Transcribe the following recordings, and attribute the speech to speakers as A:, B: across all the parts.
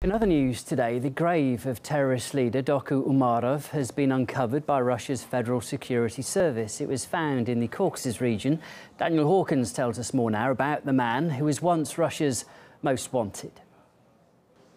A: In other news today, the grave of terrorist leader Doku Umarov has been uncovered by Russia's Federal Security Service. It was found in the Caucasus region. Daniel Hawkins tells us more now about the man who was once Russia's most wanted.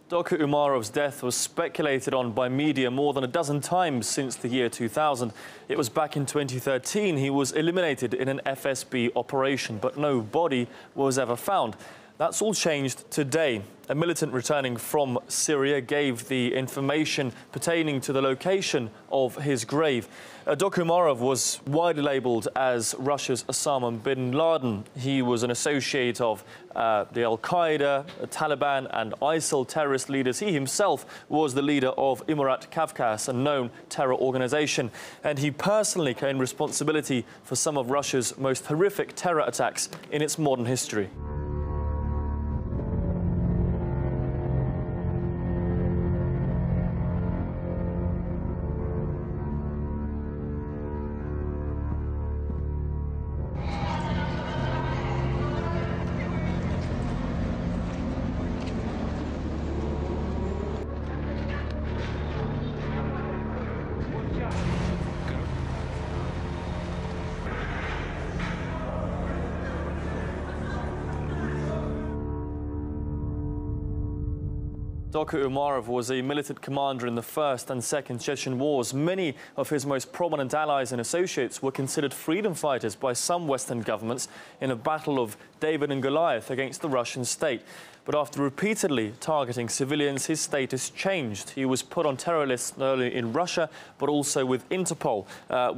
B: Doku Umarov's death was speculated on by media more than a dozen times since the year 2000. It was back in 2013 he was eliminated in an FSB operation, but no body was ever found. That's all changed today. A militant returning from Syria gave the information pertaining to the location of his grave. Doku Umarov was widely labelled as Russia's Osama bin Laden. He was an associate of the Al-Qaeda, Taliban and ISIL terrorist leaders. He himself was the leader of Imarat Kavkaz, a known terror organisation. And he personally claimed responsibility for some of Russia's most horrific terror attacks in its modern history. Doku Umarov was a militant commander in the First and Second Chechen Wars. Many of his most prominent allies and associates were considered freedom fighters by some Western governments in a battle of David and Goliath against the Russian state. But after repeatedly targeting civilians, his status changed. He was put on terror lists not only in Russia, but also with Interpol,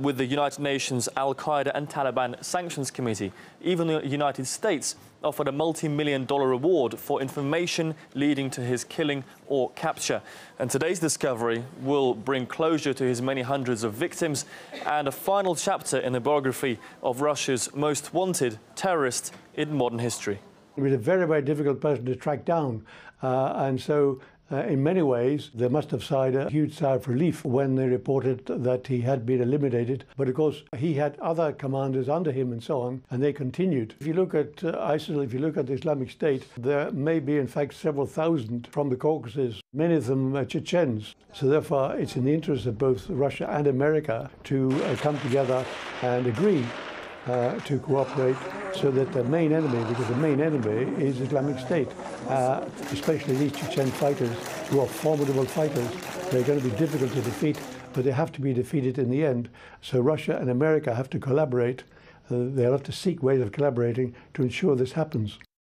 B: with the United Nations, Al-Qaeda and Taliban Sanctions Committee. Even the United States offered a multi-million-dollar reward for information leading to his killing or capture. And today's discovery will bring closure to his many hundreds of victims and a final chapter in the biography of Russia's most wanted terrorist in modern history.
C: He was a very, very difficult person to track down. In many ways, they must have sighed a huge sigh of relief when they reported that he had been eliminated. But of course, he had other commanders under him and so on, and they continued. If you look at ISIL, if you look at the Islamic State, there may be, in fact, several thousand from the Caucasus, many of them Chechens. So therefore, it's in the interest of both Russia and America to come together and agree to cooperate so that the main enemy, because the main enemy is Islamic State, especially these Chechen fighters who are formidable fighters. They're going to be difficult to defeat, but they have to be defeated in the end. So Russia and America have to collaborate. They'll have to seek ways of collaborating to ensure this happens.